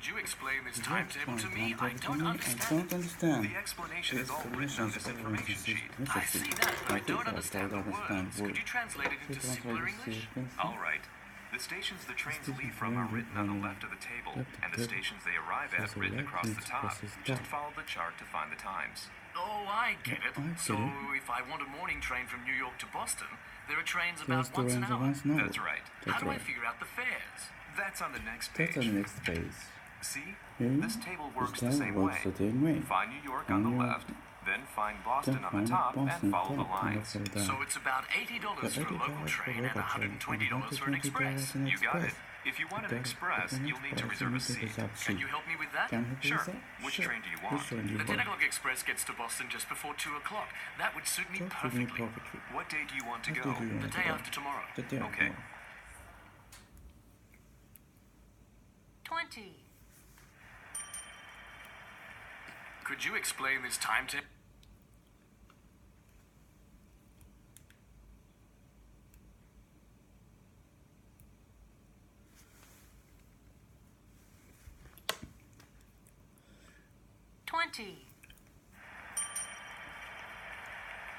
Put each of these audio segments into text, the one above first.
Could you explain this timetable to me? I don't understand. The explanation is all written on this information sheet. I see that, but I don't understand the words. Could you translate it into simpler English? All right. The stations the trains leave from are written on the left of the table, and the stations they arrive at written across the top. Just follow the chart to find the times. Oh, I get it. So if I want a morning train from New York to Boston, there are trains about once an hour. That's right. How do I figure out the fares? That's on the next page. See? This table works the same way. Find New York on the left, then find Boston on the top, and follow the lines. So it's about $80 for a local train and $120 for an express. You got it. If you want an express, you'll need to reserve a seat. Can you help me with that? Sure. Which train do you want? The 10 o'clock express gets to Boston just before 2 o'clock. That would suit me perfectly. What day do you want to go? The day after tomorrow. Okay. 20. Could you explain this timetable?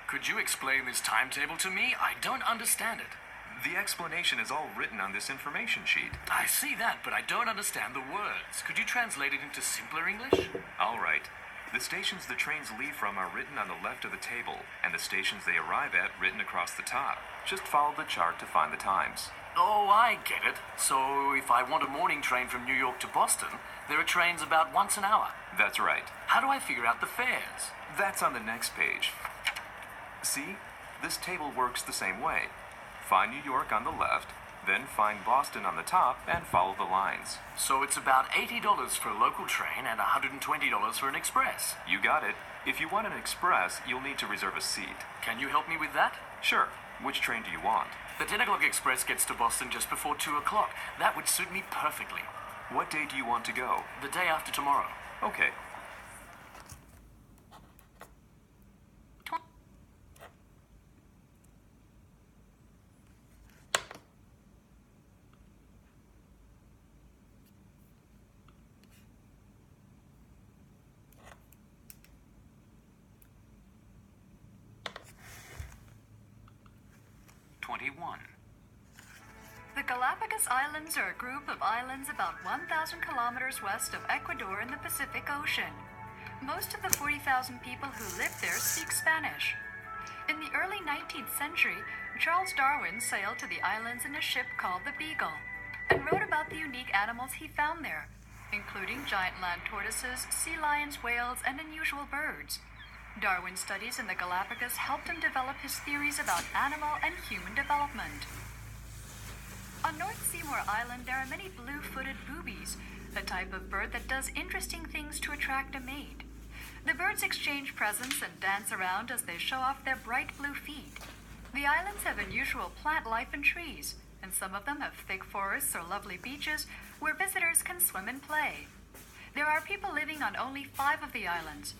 Could you explain this timetable to me? I don't understand it. The explanation is all written on this information sheet. I see that, but I don't understand the words. Could you translate it into simpler English? All right. The stations the trains leave from are written on the left of the table, and the stations they arrive at written across the top. Just follow the chart to find the times. Oh, I get it. So if I want a morning train from New York to Boston, there are trains about once an hour. That's right. How do I figure out the fares? That's on the next page. See? This table works the same way. Find New York on the left, then find Boston on the top, and follow the lines. So it's about $80 for a local train and $120 for an express. You got it. If you want an express, you'll need to reserve a seat. Can you help me with that? Sure. Which train do you want? The 10 o'clock express gets to Boston just before 2 o'clock. That would suit me perfectly. What day do you want to go? The day after tomorrow. Okay. 21. The Galapagos Islands are a group of islands about 1,000 kilometers west of Ecuador in the Pacific Ocean. Most of the 40,000 people who live there speak Spanish. In the early 19th century, Charles Darwin sailed to the islands in a ship called the Beagle and wrote about the unique animals he found there, including giant land tortoises, sea lions, whales, and unusual birds. Darwin's studies in the Galapagos helped him develop his theories about animal and human development. On North Seymour Island, there are many blue-footed boobies, a type of bird that does interesting things to attract a mate. The birds exchange presents and dance around as they show off their bright blue feet. The islands have unusual plant life and trees, and some of them have thick forests or lovely beaches where visitors can swim and play. There are people living on only 5 of the islands.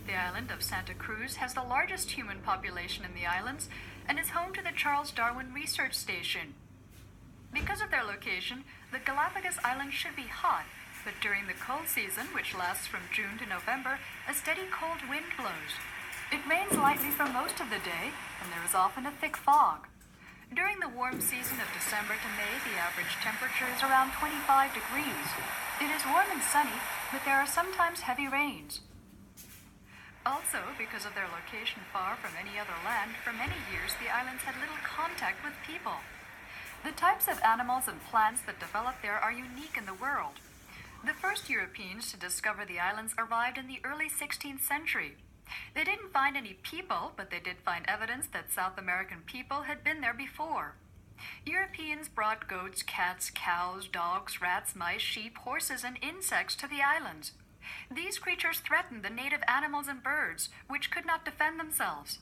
The island of Santa Cruz has the largest human population in the islands and is home to the Charles Darwin Research Station. Because of their location, the Galapagos Islands should be hot, but during the cold season, which lasts from June to November, a steady cold wind blows. It rains lightly for most of the day, and there is often a thick fog. During the warm season of December to May, the average temperature is around 25 degrees. It is warm and sunny, but there are sometimes heavy rains. Also, because of their location far from any other land, for many years the islands had little contact with people. The types of animals and plants that develop there are unique in the world. The first Europeans to discover the islands arrived in the early 16th century. They didn't find any people, but they did find evidence that South American people had been there before. Europeans brought goats, cats, cows, dogs, rats, mice, sheep, horses, and insects to the islands. These creatures threatened the native animals and birds, which could not defend themselves.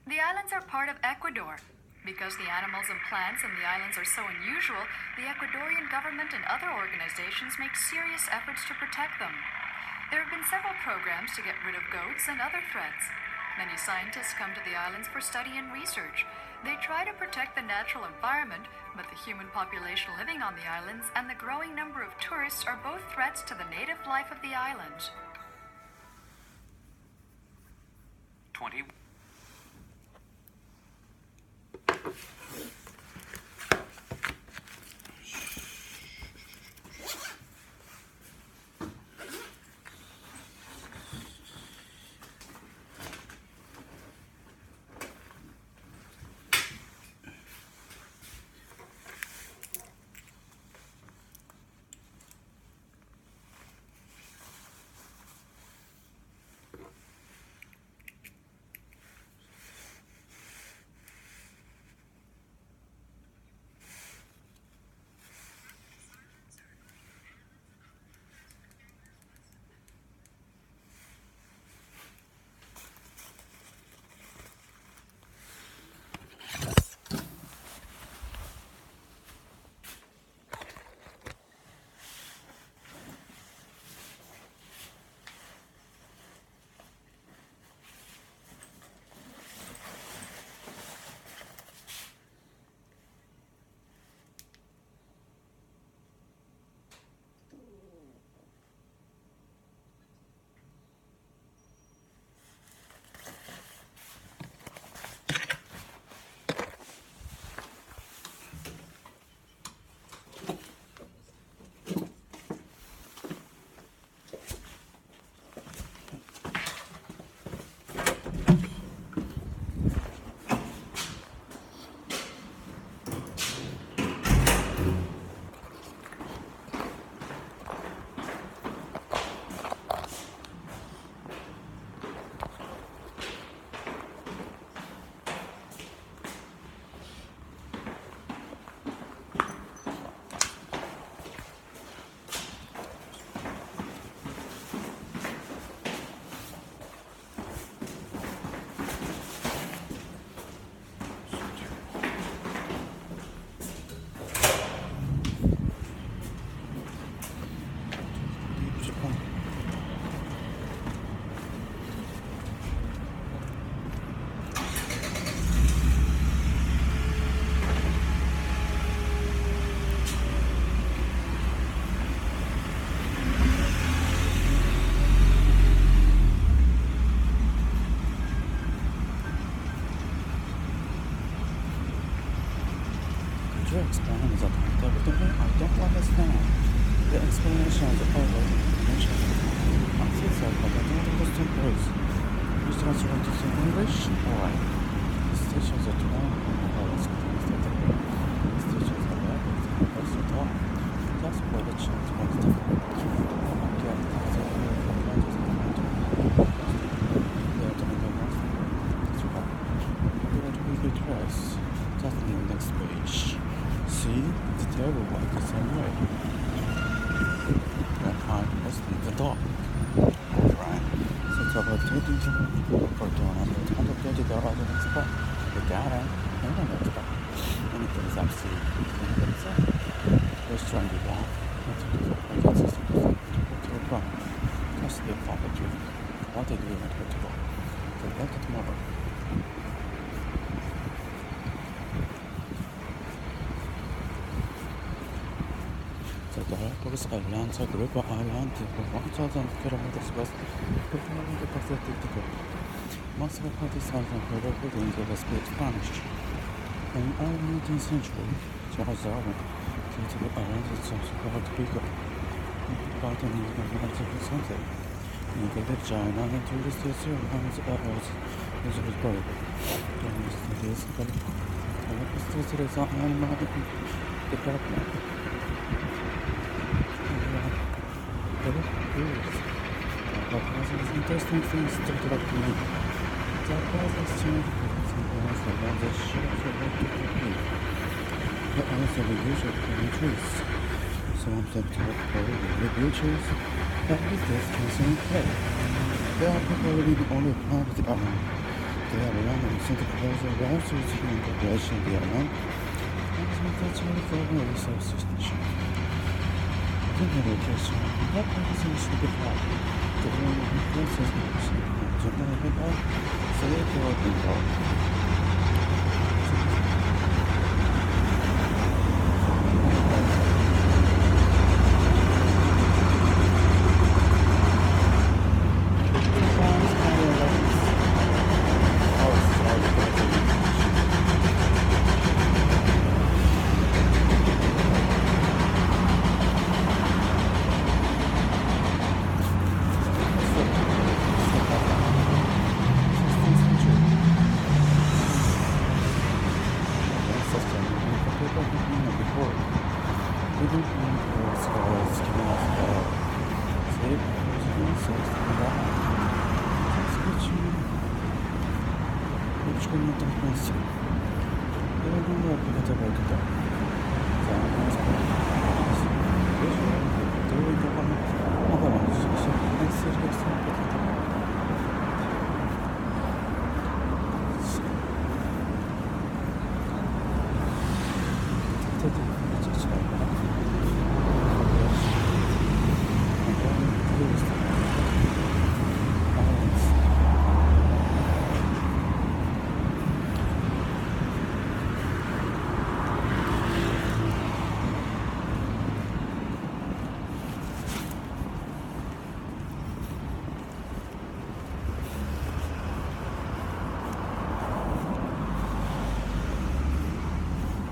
The islands are part of Ecuador. Because the animals and plants in the islands are so unusual, the Ecuadorian government and other organizations make serious efforts to protect them. There have been several programs to get rid of goats and other threats. Many scientists come to the islands for study and research. They try to protect the natural environment, but the human population living on the islands and the growing number of tourists are both threats to the native life of the island. 20. Your explanation is a everything I don't understand. The explanation is a part of the explanation. I feel so, but I don't understand words. You translate to some English? Alright. The stations are too long and the whole screen is not there. The stations are there, but the first at all. That's where the chance went to. I get that's a very good language and I don't know. They are doing their best. That's right. We're going to be good dress. That's the next page. See, it's terrible one the same way. That time was the dog. Right. So it's about taking to for $220 the next spot. We got it. And the next spot. Anything is absolutely let's try and do that. Let's do that. I guess it's to a problem. That's the property. What they do at the door. So back to tomorrow. The Galapagos Islands are a group of islands over 1,000 kilometers west of the Pacific. Most of the southern river buildings were split Spanish. In the early 19th century, Charles Darwin came to the islands and sought to bigger. About an international sunset. In the China and tourist surrounds others as a bird. This is an animal development. But there's interesting things to talk about me. That was exchange with sometimes around the ship for what to be. But also the usual trees. Some of them talk for the beaches, but with this concern play. There are people living only part of the island. They are around and sent to close the round to the population of the island. And so that's really for very self-sufficient. Communication. What reasons should be had? The one who processes the general people, so they go involved. つきますが、成功しますが、少しよろしくお願いいたします。英語の方がいてた。じゃあ、まずどういったかな。まだまだ少し話せるようなこと。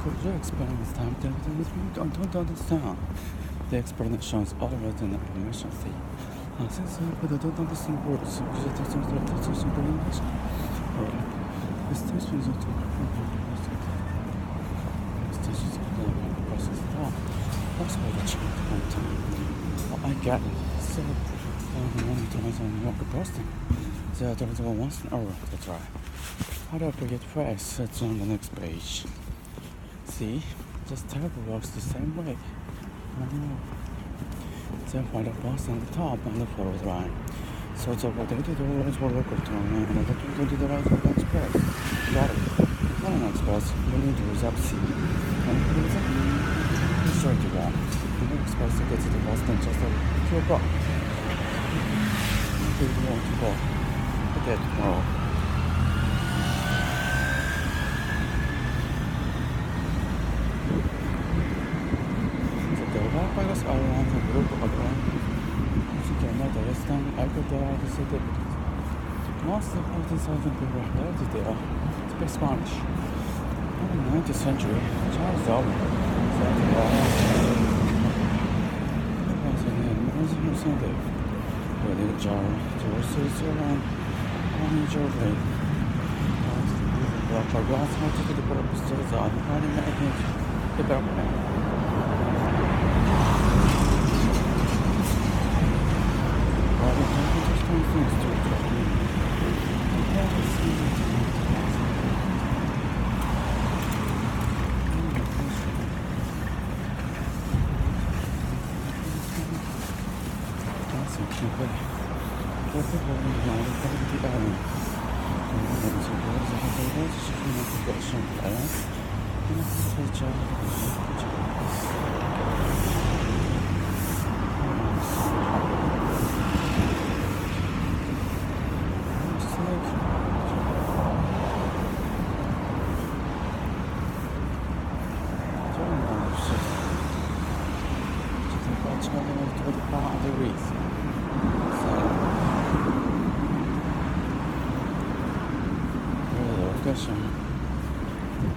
Could you explain this timetable with me? I don't understand. The explanation is all written in information. Since I don't understand words, could you tell me the simple English? The stations are process. That's why the change one time. I get it. So, many times on New York Boston. There are once an hour to try. How do I forget phrase? It's on the next page. See, this table works the same way. Then find a box on the top and the forward line. So it's over $80 for local term and another $20 for express. Got it. On an express, you need to reserve C. And what is it? It's 31. And the express to get to the Boston just at 2 o'clock. Where do you want to go? Okay, tomorrow. Galapagos Islands and group of islands. You can know the western Ecuador city. Most of the southern people lived there speak Spanish. In the 19th century, Charles Darwin said the islands was an amazing Sunday. Where the jar to Switzerland on the Jordan. Galapagos wanted to develop studies on American development.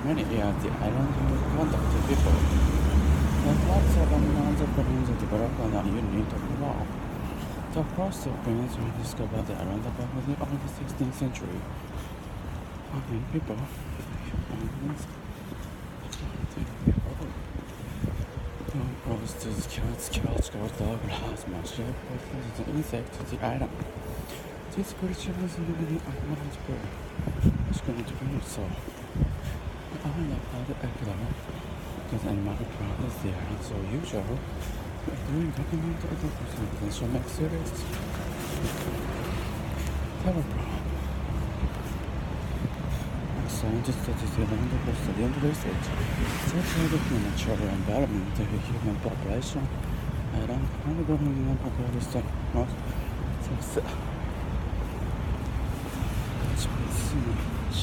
Many years the island will contact the people. And lots of unknowns of problems that develop on a unit of law. The first Europeans discovered the island about the early 16th century. And people Roosters, cats, dog, llama, sheep, poisons, and insects to the island. These creatures live in unmanageable. It's going to be so. I don't know how to act out because animal products they are so usual. Doing documented potential makes serious. Terrible. Scientists study the wonderful study and research. Such a natural environment of the human population. I don't want to go in the population. Not so. It's so much.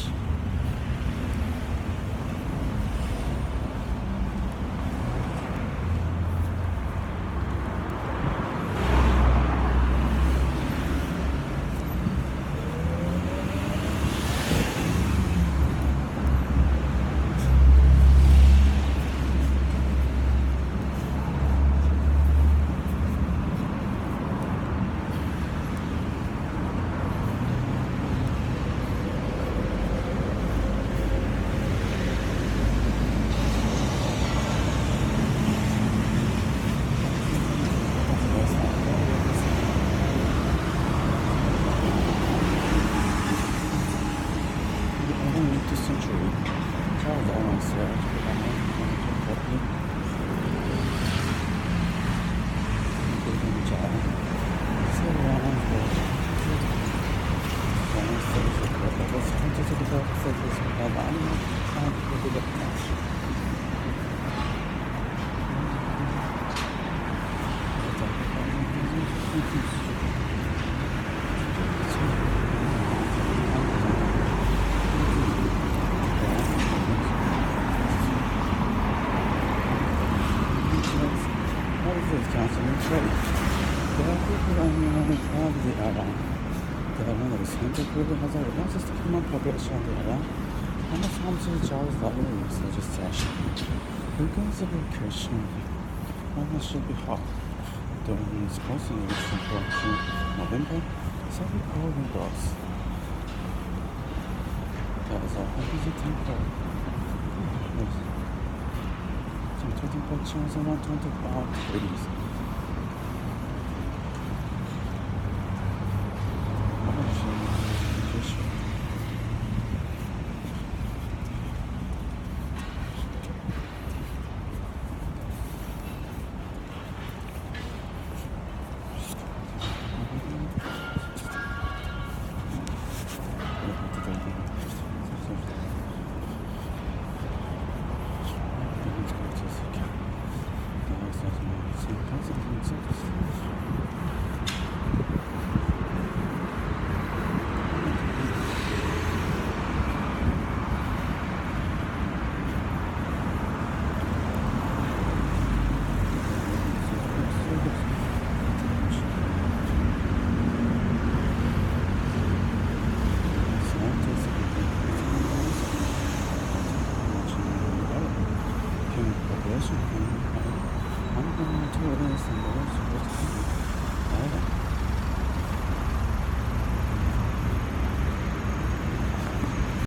is canceling trade. There are people on the airline. They are one of the central group has the largest human population on the airline, and the farms in charge of the registration. Because of vacation, one should be hot. During this crossing of November, some people will cross. There is a busy temple. Temperature temperature is around 25 degrees. I'm going to do this and those supposed to be